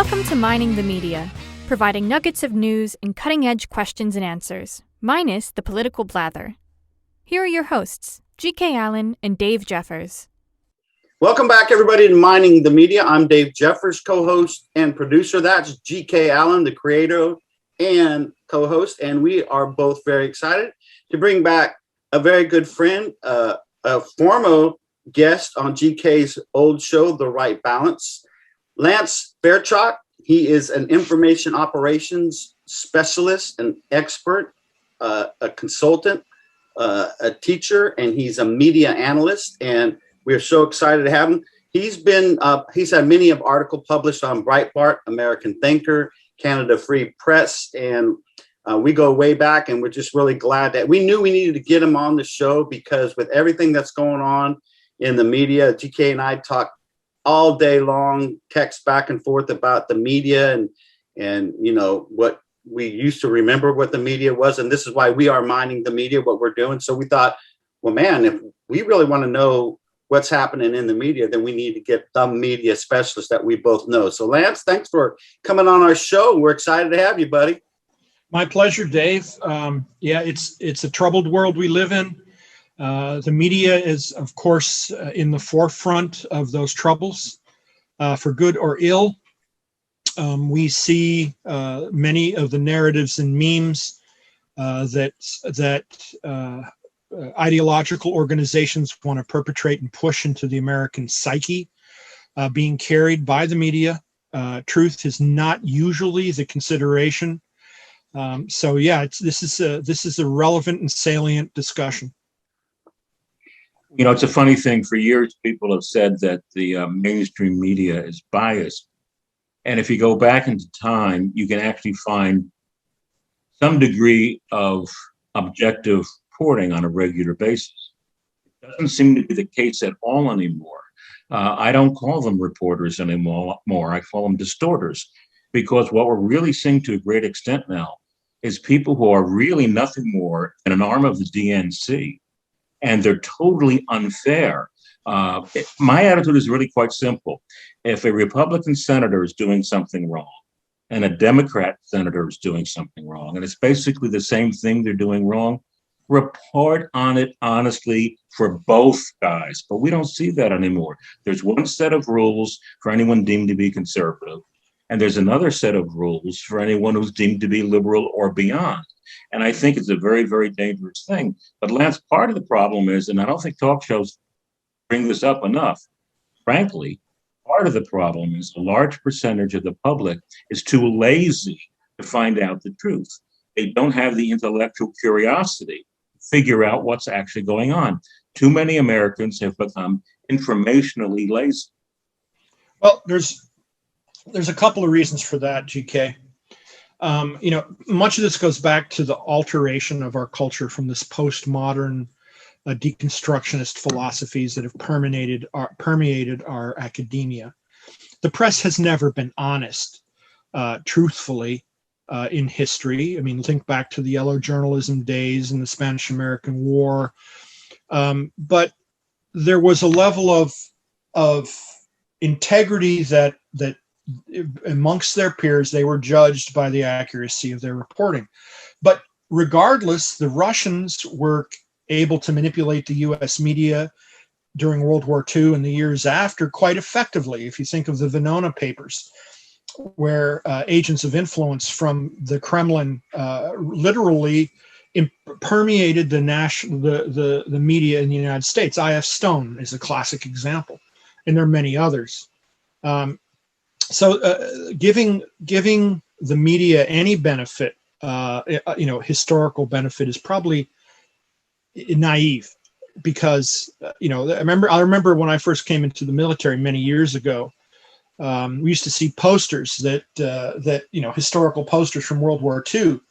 Welcome to Mining the Media, providing nuggets of news and cutting-edge questions and answers, minus the political blather. Here are your hosts, G.K. Allen and Dave Jeffers. Welcome back, everybody, to Mining the Media. I'm Dave Jeffers, co-host and producer. That's G.K. Allen, the creator and co-host, and we are both very excited to bring back a very good friend, a former guest on GK's old show, The Right Balance, Lance Fairchok. He is an information operations specialist, an expert, a consultant, a teacher, and he's a media analyst. And we're so excited to have him. He's had many of articles published on Breitbart, American Thinker, Canada Free Press, and we go way back. And we're just really glad that we knew we needed to get him on the show because with everything that's going on in the media, GK and I talk all day long, text back and forth about the media and you know what we used to remember what the media was, and this is why we are mining the media, what we're doing. So we thought, well, man, if we really want to know what's happening in the media, then we need to get the media specialist that we both know. So Lance, thanks for coming on our show. We're excited to have you, buddy. My pleasure, Dave. It's a troubled world we live in. The media is, of course, in the forefront of those troubles, for good or ill. We see many of the narratives and memes that ideological organizations want to perpetrate and push into the American psyche, being carried by the media. Truth is not usually the consideration. This is a relevant and salient discussion. You know, it's a funny thing. For years, people have said that the mainstream media is biased. And if you go back into time, you can actually find some degree of objective reporting on a regular basis. It doesn't seem to be the case at all anymore. I don't call them reporters anymore. I call them distorters, because what we're really seeing to a great extent now is people who are really nothing more than an arm of the DNC. And they're totally unfair. My attitude is really quite simple. If a Republican senator is doing something wrong and a Democrat senator is doing something wrong, and it's basically the same thing they're doing wrong, report on it honestly for both guys. But we don't see that anymore. There's one set of rules for anyone deemed to be conservative, and there's another set of rules for anyone who's deemed to be liberal or beyond. And I think it's a very, very dangerous thing. But Lance, part of the problem is, and I don't think talk shows bring this up enough, frankly, part of the problem is a large percentage of the public is too lazy to find out the truth. They don't have the intellectual curiosity to figure out what's actually going on. Too many Americans have become informationally lazy. Well, there's a couple of reasons for that, GK. Much of this goes back to the alteration of our culture from this postmodern deconstructionist philosophies that have permeated our academia. The press has never been honest, truthfully, in history. I mean, think back to the yellow journalism days and the Spanish-American War. But there was a level of integrity that amongst their peers, they were judged by the accuracy of their reporting. But regardless, the Russians were able to manipulate the U.S. media during World War II and the years after quite effectively. If you think of the Venona papers, where agents of influence from the Kremlin literally permeated the media in the United States. I.F. Stone is a classic example, and there are many others. So giving the media any benefit, historical benefit, is probably naive, because I remember when I first came into the military many years ago, we used to see posters that historical posters from World War II,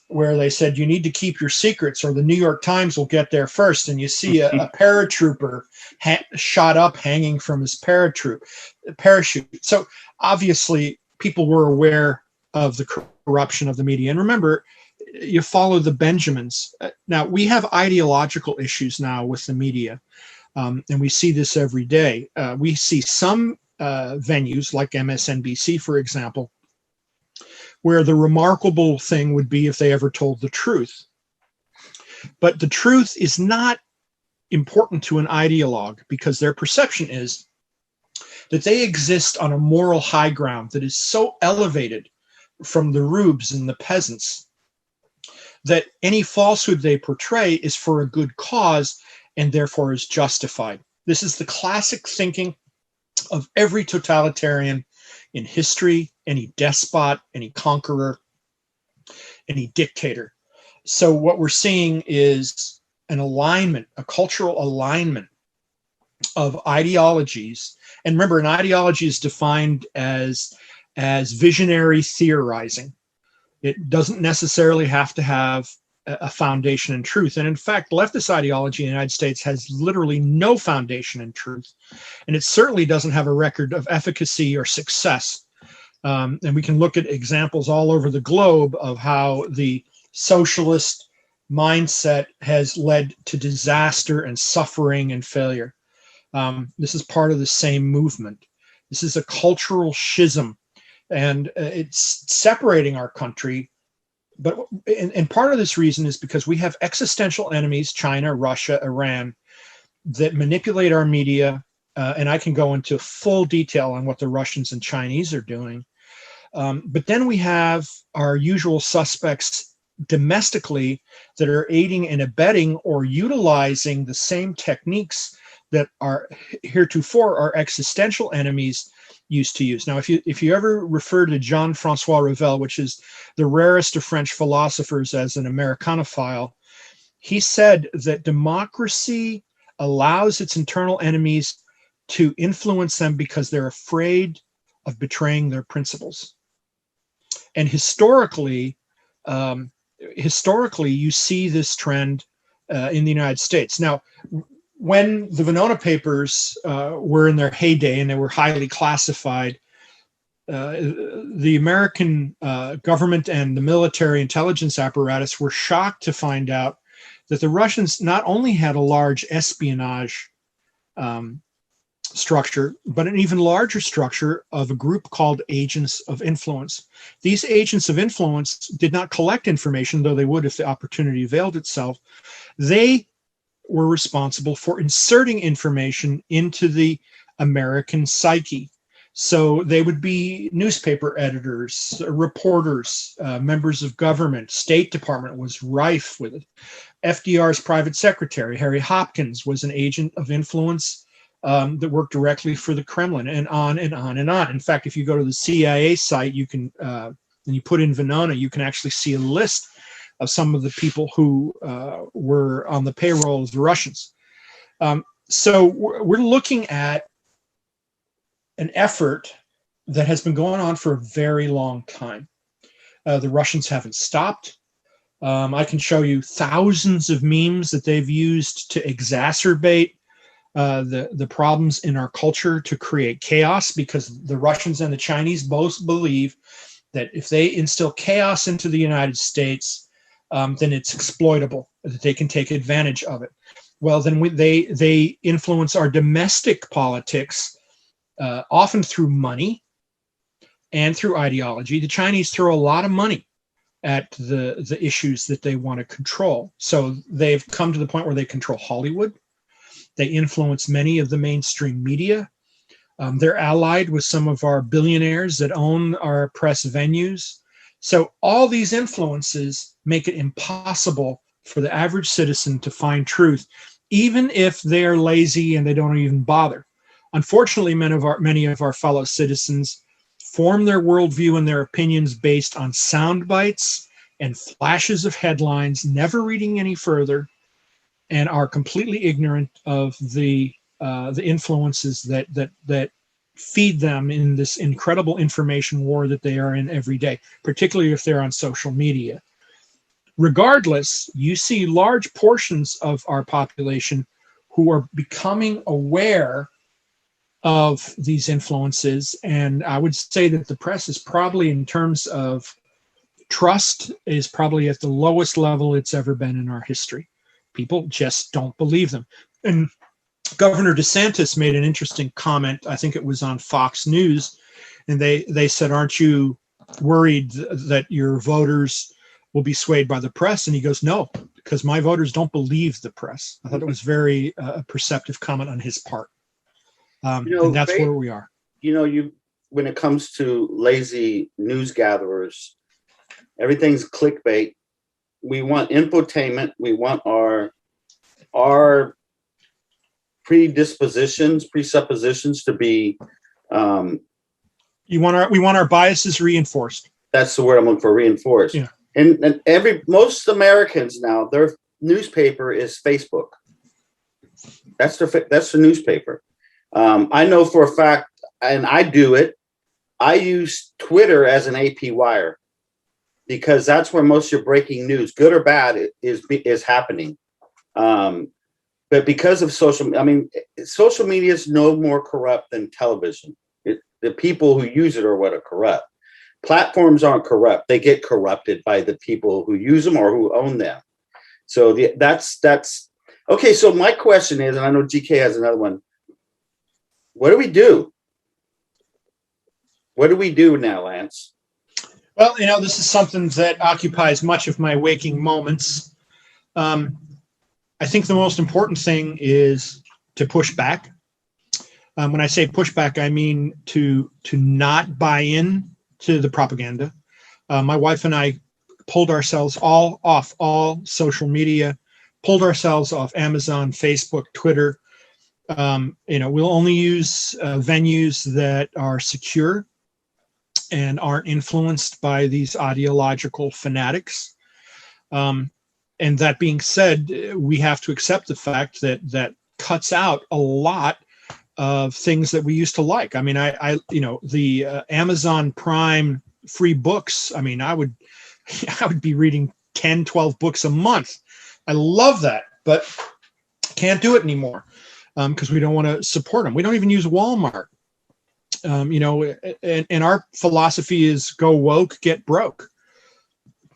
where they said you need to keep your secrets or the New York Times will get there first. And you see a paratrooper shot up hanging from his parachute. So obviously people were aware of the corruption of the media. And remember, you follow the Benjamins. Now, we have ideological issues now with the media, and we see this every day. We see some venues like MSNBC, for example, where the remarkable thing would be if they ever told the truth. But the truth is not important to an ideologue, because their perception is that they exist on a moral high ground that is so elevated from the rubes and the peasants that any falsehood they portray is for a good cause and therefore is justified. This is the classic thinking of every totalitarian in history, any despot, any conqueror, any dictator. So what we're seeing is an alignment, a cultural alignment of ideologies. And remember, an ideology is defined as visionary theorizing. It doesn't necessarily have to have a foundation in truth. And in fact, leftist ideology in the United States has literally no foundation in truth. And it certainly doesn't have a record of efficacy or success. And we can look at examples all over the globe of how the socialist mindset has led to disaster and suffering and failure. This is part of the same movement. This is a cultural schism, and it's separating our country. But and part of this reason is because we have existential enemies, China, Russia, Iran, that manipulate our media. And I can go into full detail on what the Russians and Chinese are doing. But then we have our usual suspects domestically that are aiding and abetting or utilizing the same techniques that are heretofore our existential enemies used to use. Now, if you ever refer to Jean-Francois Revel, which is the rarest of French philosophers, as an Americanophile, he said that democracy allows its internal enemies to influence them because they're afraid of betraying their principles. And historically, you see this trend in the United States. Now, when the Venona papers were in their heyday and they were highly classified, the American government and the military intelligence apparatus were shocked to find out that the Russians not only had a large espionage structure, but an even larger structure of a group called agents of influence. These agents of influence did not collect information, though they would if the opportunity availed itself. They were responsible for inserting information into the American psyche. So they would be newspaper editors, reporters, members of government. State Department was rife with it. FDR's private secretary, Harry Hopkins, was an agent of influence that worked directly for the Kremlin, and on and on and on. In fact, if you go to the CIA site, you can, and you put in Venona, you can actually see a list of some of the people who were on the payroll of the Russians. So we're looking at an effort that has been going on for a very long time. The Russians haven't stopped. I can show you thousands of memes that they've used to exacerbate the problems in our culture, to create chaos, because the Russians and the Chinese both believe that if they instill chaos into the United States, then it's exploitable, that they can take advantage of it. Well, then they influence our domestic politics, often through money and through ideology. The Chinese throw a lot of money at the issues that they want to control. So they've come to the point where they control Hollywood. They influence many of the mainstream media. They're allied with some of our billionaires that own our press venues. So all these influences make it impossible for the average citizen to find truth, even if they're lazy and they don't even bother. Unfortunately, many of our fellow citizens form their worldview and their opinions based on sound bites and flashes of headlines, never reading any further, and are completely ignorant of the influences that feed them in this incredible information war that they are in every day, particularly if they're on social media. Regardless, you see large portions of our population who are becoming aware of these influences. And I would say that the press is probably, in terms of trust, is probably at the lowest level it's ever been in our history. People just don't believe them. And Governor DeSantis made an interesting comment. I think it was on Fox News, and they said, "Aren't you worried that your voters will be swayed by the press?" And he goes, "No, because my voters don't believe the press." I thought it was very perceptive comment on his part, and that's where we are. When it comes to lazy news gatherers, everything's clickbait. We want infotainment. We want our presuppositions to be. We want our biases reinforced. That's the word I'm looking for. Reinforced. Yeah. And most Americans now, their newspaper is Facebook. That's the newspaper. I know for a fact, and I do it. I use Twitter as an AP wire because that's where most of your breaking news, good or bad, is happening. But because of social media is no more corrupt than television. The people who use it are what are corrupt. Platforms aren't corrupt; they get corrupted by the people who use them or who own them. So that's okay. So my question is, and I know GK has another one. What do we do? What do we do now, Lance? Well, this is something that occupies much of my waking moments. I think the most important thing is to push back. When I say push back, I mean to not buy in to the propaganda. My wife and I pulled ourselves off all social media, pulled ourselves off Amazon, Facebook, Twitter. We'll only use venues that are secure and aren't influenced by these ideological fanatics. And that being said, we have to accept the fact that cuts out a lot of things that we used to like. I mean, the Amazon Prime free books. I mean, I would be reading 10, 12 books a month. I love that, but can't do it anymore because we don't want to support them. We don't even use Walmart. And our philosophy is go woke, get broke.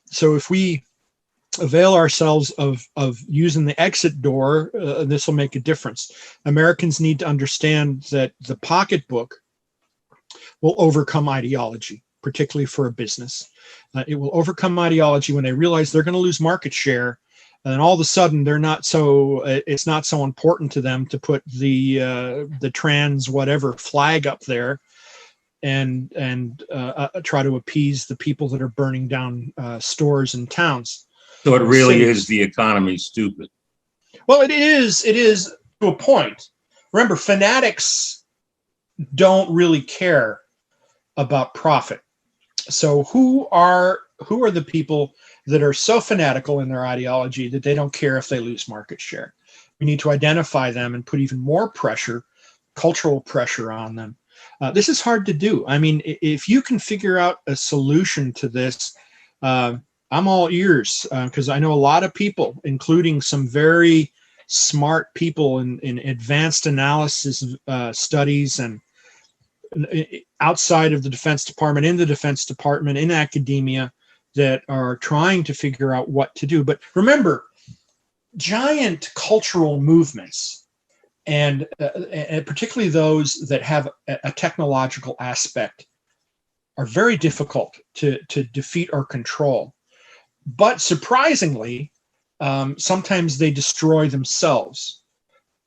So if we avail ourselves of using the exit door, this will make a difference. Americans need to understand that the pocketbook will overcome ideology, particularly for a business. It will overcome ideology when they realize they're going to lose market share. And then all of a sudden, it's not so important to them to put the trans whatever flag up there and try to appease the people that are burning down stores and towns. So it really is the economy stupid. Well, it is to a point. Remember, fanatics don't really care about profit. So who are the people that are so fanatical in their ideology that they don't care if they lose market share? We need to identify them and put even more pressure, cultural pressure on them. This is hard to do. I mean, if you can figure out a solution to this, I'm all ears because I know a lot of people, including some very smart people in advanced analysis studies and outside of the Defense Department, in the Defense Department, in academia, that are trying to figure out what to do. But remember, giant cultural movements, and particularly those that have a technological aspect, are very difficult to defeat or control. But surprisingly, sometimes they destroy themselves.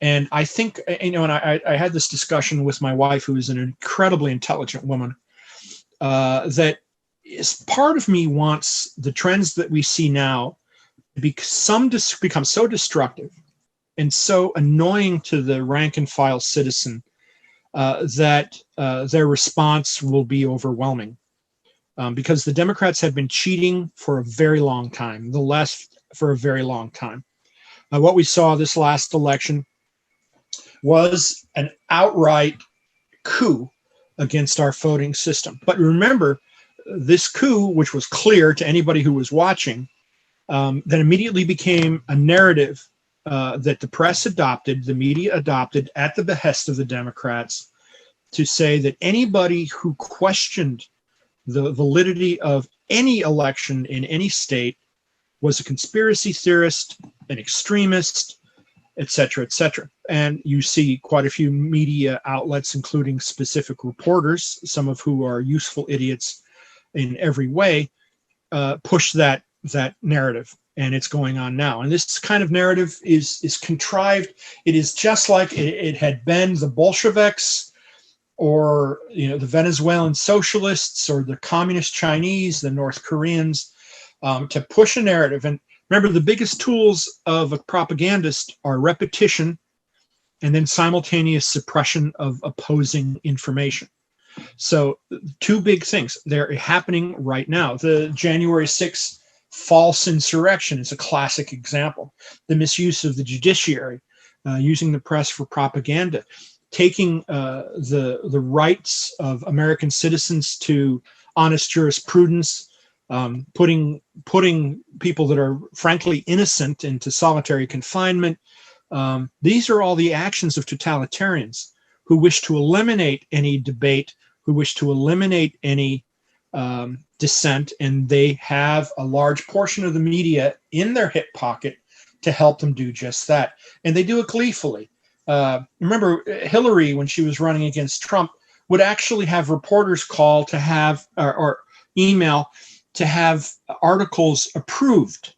And I think, and I had this discussion with my wife, who is an incredibly intelligent woman, that is part of me wants the trends that we see now to become so destructive and so annoying to the rank and file citizen that their response will be overwhelming. Because the Democrats have been cheating for a very long time, the left for a very long time. What we saw this last election was an outright coup against our voting system. But remember, this coup, which was clear to anybody who was watching, then immediately became a narrative that the press adopted, the media adopted at the behest of the Democrats, to say that anybody who questioned the validity of any election in any state was a conspiracy theorist, an extremist, et cetera, et cetera. And you see quite a few media outlets, including specific reporters, some of who are useful idiots in every way, push that narrative. And it's going on now. And this kind of narrative is contrived. It is just like it had been the Bolsheviks, or the Venezuelan socialists, or the communist Chinese, the North Koreans, to push a narrative. And remember, the biggest tools of a propagandist are repetition and then simultaneous suppression of opposing information. So two big things, they're happening right now. The January 6th false insurrection is a classic example. The misuse of the judiciary, using the press for propaganda, taking the rights of American citizens to honest jurisprudence, putting people that are frankly innocent into solitary confinement. These are all the actions of totalitarians who wish to eliminate any debate, who wish to eliminate any dissent, and they have a large portion of the media in their hip pocket to help them do just that. And they do it gleefully. Remember, Hillary, when she was running against Trump, would actually have reporters call to have, or email to have articles approved.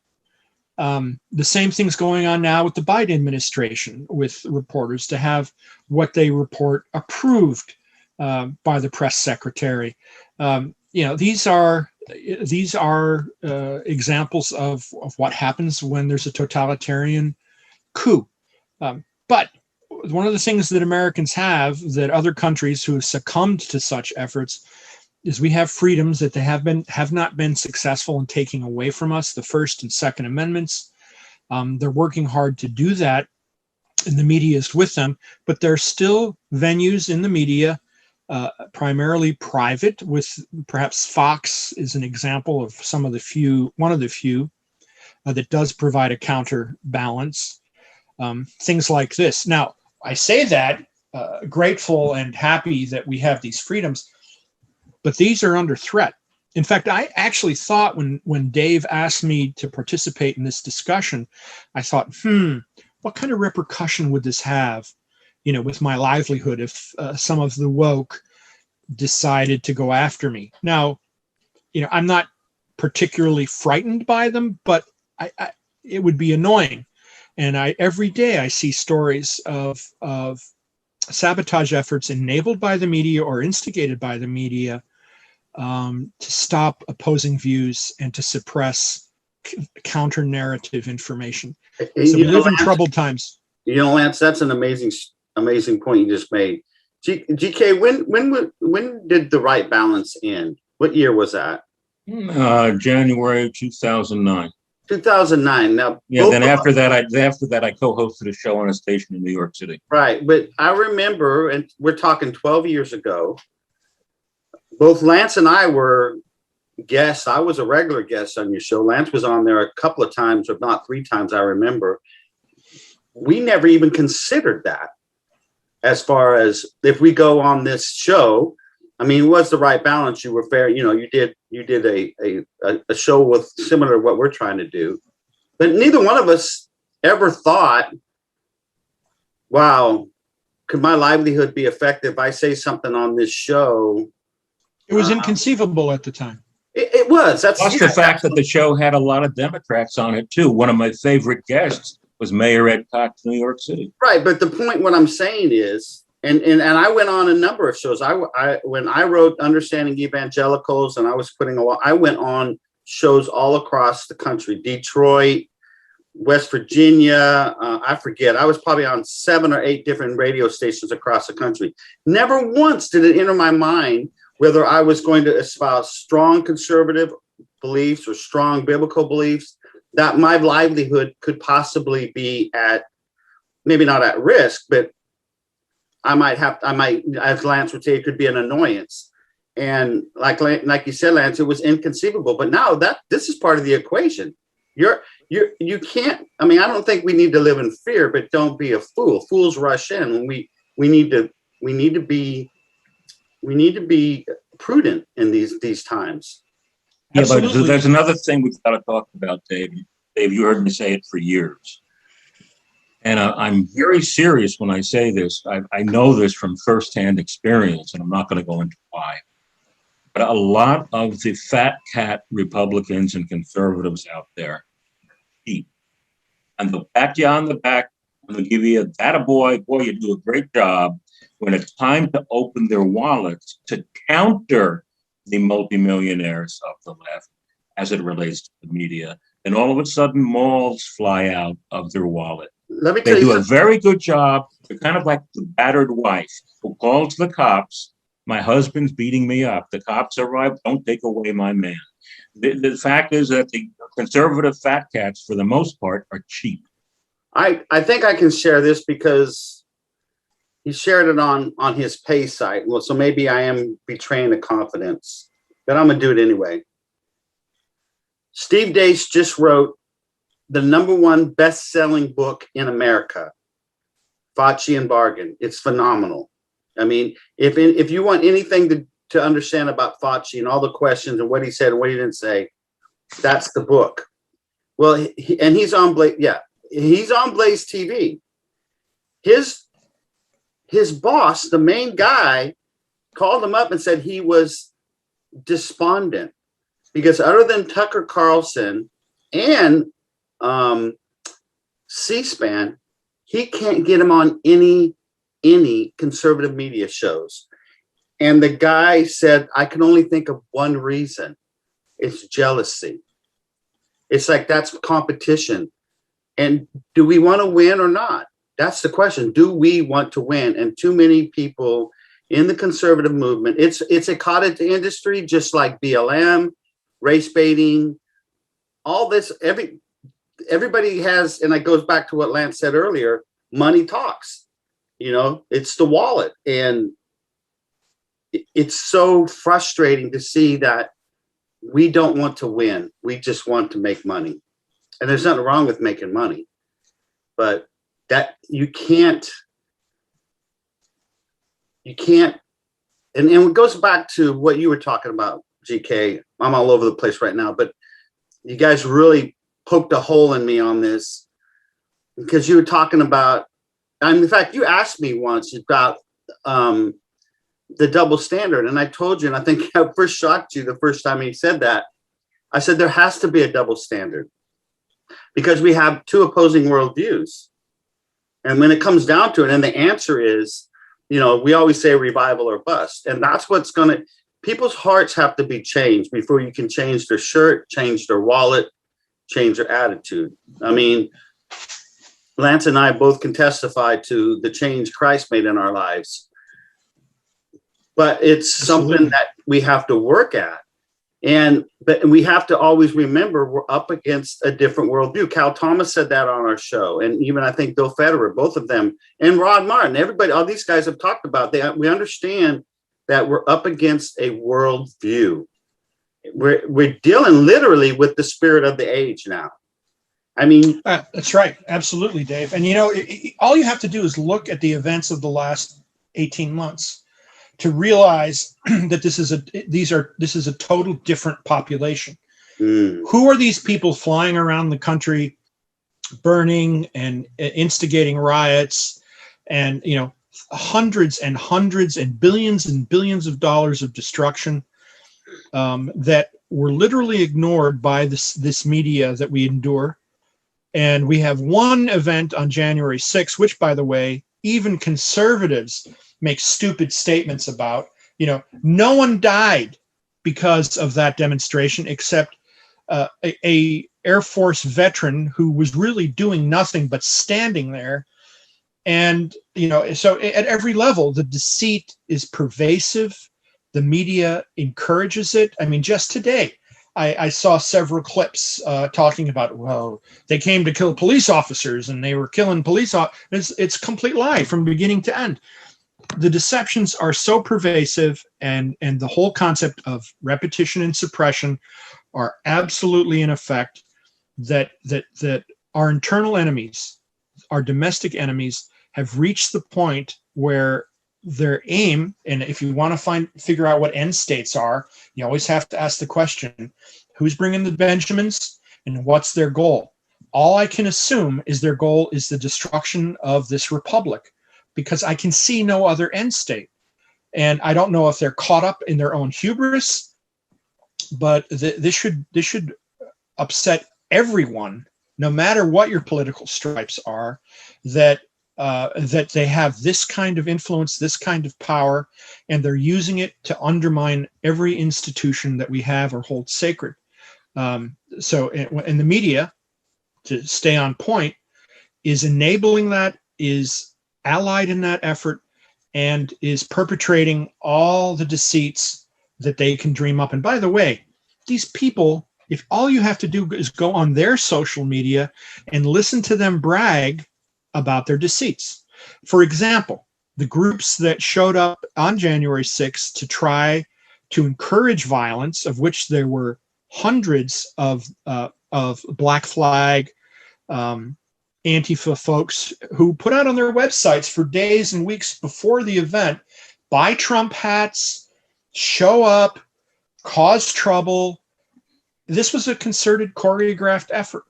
The same thing's going on now with the Biden administration, with reporters to have what they report approved by the press secretary. These are examples of what happens when there's a totalitarian coup. But one of the things that Americans have that other countries who have succumbed to such efforts is we have freedoms that they have not been successful in taking away from us, the First and Second Amendments. They're working hard to do that, and the media is with them, but there are still venues in the media, primarily private, with perhaps Fox is an example of one of the few that does provide a counterbalance. Things like this. Now, I say that grateful and happy that we have these freedoms, but these are under threat. In fact, I actually thought when Dave asked me to participate in this discussion, I thought, what kind of repercussion would this have, with my livelihood if some of the woke decided to go after me? Now, I'm not particularly frightened by them, but it would be annoying. And every day I see stories of sabotage efforts enabled by the media or instigated by the media to stop opposing views and to suppress counter-narrative information. So we live in troubled times. Lance, that's an amazing point you just made. GK, when did the right balance end? What year was that? January 2009. 2009. Now, yeah. Then after that, I co-hosted a show on a station in New York City. Right, but I remember, and we're talking 12 years ago. Both Lance and I were guests. I was a regular guest on your show. Lance was on there a couple of times, if not 3 times. I remember. We never even considered that. As far as if we go on this show, I mean, it was the right balance. You were fair. You did a show with similar to what we're trying to do, but neither one of us ever thought, wow, could my livelihood be affected if I say something on this show? It was inconceivable at the time. It was. Plus the fact that the show had a lot of Democrats on it too. One of my favorite guests was Mayor Ed Cox, New York City. Right, but the point, what I'm saying is, and I went on a number of shows. When I wrote Understanding Evangelicals, and I went on shows all across the country, Detroit, West Virginia. I forget. I was probably on 7 or 8 different radio stations across the country. Never once did it enter my mind whether I was going to espouse strong conservative beliefs or strong biblical beliefs, that my livelihood could possibly be maybe not at risk, but I might, as Lance would say, it could be an annoyance. And like you said, Lance, it was inconceivable. But now this is part of the equation. You can't. I mean, I don't think we need to live in fear, but don't be a fool. Fools rush in. When we need to be prudent in these times. Yeah, but there's another thing we've got to talk about, Dave. Dave, you heard me say it for years. And I'm very serious when I say this. I know this from firsthand experience, and I'm not going to go into why. But a lot of the fat cat Republicans and conservatives out there cheat. And they'll pat you on the back and they'll give you that a boy, you do a great job. When it's time to open their wallets to counter the multimillionaires of the left as it relates to the media, then all of a sudden malls fly out of their wallet. Let me They tell you do a something. very good job. They're kind of like the battered wife who calls the cops. My husband's beating me up. The cops arrive. Don't take away my man. The fact is that the conservative fat cats, for the most part, are cheap. I think I can share this because he shared it on his pay site. Well, so maybe I am betraying the confidence, but I'm going to do it anyway. Steve Deace just wrote the #1 best-selling book in America, Fauci and Bargain. It's phenomenal. I mean, if you want anything to understand about Fauci and all the questions and what he said and what he didn't say, that's the book. Well, he's on Blaze. Yeah, he's on Blaze TV. His boss, the main guy, called him up and said he was despondent because other than Tucker Carlson and C-SPAN, he can't get him on any conservative media shows. And the guy said, I can only think of one reason. It's jealousy. It's like that's competition. And do we want to win or not? That's the question. Do we want to win? And too many people in the conservative movement, it's a cottage industry, just like BLM, race baiting, all this, everybody has, and it goes back to what Lance said earlier, money talks. You know, it's the wallet. And it's so frustrating to see that we don't want to win. We just want to make money. And there's nothing wrong with making money. But that you can't, and it goes back to what you were talking about, GK. I'm all over the place right now, but you guys really poked a hole in me on this because you were talking about, and in fact, you asked me once about the double standard. And I told you, and I think I first shocked you the first time he said that. I said, there has to be a double standard because we have two opposing worldviews. And when it comes down to it, and the answer is, you know, we always say revival or bust. And that's what's going to, people's hearts have to be changed before you can change their shirt, change their wallet, change their attitude. I mean, Lance and I both can testify to the change Christ made in our lives. But it's something that we have to work at. But we have to always remember we're up against a different worldview. Cal Thomas said that on our show. And even I think Bill Federer, both of them, and Rod Martin, everybody, all these guys have talked about, we understand that we're up against a worldview. We're dealing literally with the spirit of the age now. I mean, that's right. Absolutely, Dave. And, you know, all you have to do is look at the events of the last 18 months to realize that this is a total different population. Who are these people flying around the country, burning and instigating riots, and, you know, hundreds and hundreds and billions of dollars of destruction that were literally ignored by this media that we endure? And we have one event on January 6th, which, by the way, even conservatives make stupid statements about. You know, no one died because of that demonstration except a Air Force veteran who was really doing nothing but standing there. And, you know, so at every level, the deceit is pervasive. The media encourages it. I mean, just today, I saw several clips talking about, well, they came to kill police officers and they were killing police officers. It's a complete lie from beginning to end. The deceptions are so pervasive, and the whole concept of repetition and suppression are absolutely in effect, that our internal enemies, our domestic enemies, have reached the point where their aim, and if you want to figure out what end states are, you always have to ask the question, who's bringing the Benjamins and what's their goal? all I can assume is their goal is the destruction of this republic, because I can see no other end state. And I don't know if they're caught up in their own hubris, but this should upset everyone, no matter what your political stripes are, that they have this kind of influence, this kind of power, and they're using it to undermine every institution that we have or hold sacred. So in the media, to stay on point, is enabling that, is allied in that effort, and is perpetrating all the deceits that they can dream up. And by the way, these people, if all you have to do is go on their social media and listen to them brag about their deceits. For example, the groups that showed up on January 6th to try to encourage violence, of which there were hundreds of Black Flag, Antifa folks who put out on their websites for days and weeks before the event, buy Trump hats, show up, cause trouble. This was a concerted, choreographed effort.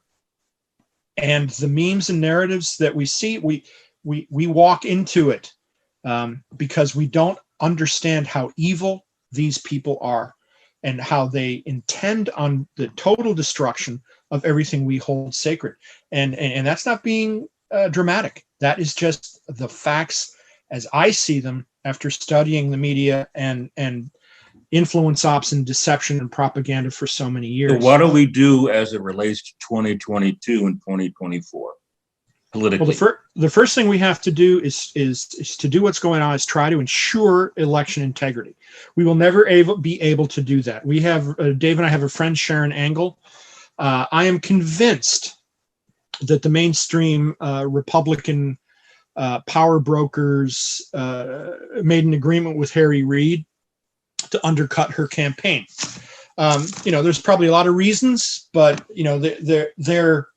And the memes and narratives that we see, we walk into it because we don't understand how evil these people are and how they intend on the total destruction of everything we hold sacred. And that's not being dramatic. That is just the facts as I see them after studying the media and influence ops and deception and propaganda for so many years. So what do we do as it relates to 2022 and 2024 politically? Well, the first thing we have to do is to do what's going on, is try to ensure election integrity. We will never be able to do that. We have, Dave and I have a friend, Sharon Angle. I am convinced that the mainstream Republican power brokers made an agreement with Harry Reid to undercut her campaign. There's probably a lot of reasons, but their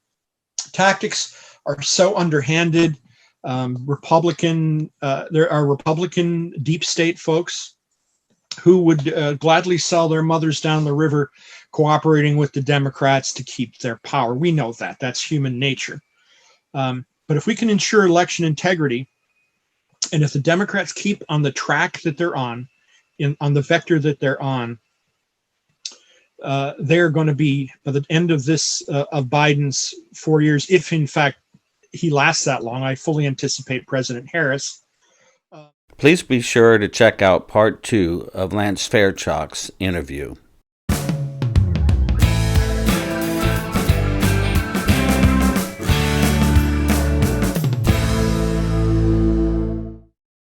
tactics are so underhanded. There are Republican deep state folks who would gladly sell their mothers down the river, cooperating with the Democrats to keep their power. We know that. That's human nature. But if we can ensure election integrity, and if the Democrats keep on the track that they're on the vector that they're on, they're going to be, by the end of this, of Biden's 4 years, if in fact he lasts that long, I fully anticipate President Harris. Please be sure to check out part 2 of Lance Fairchok's interview.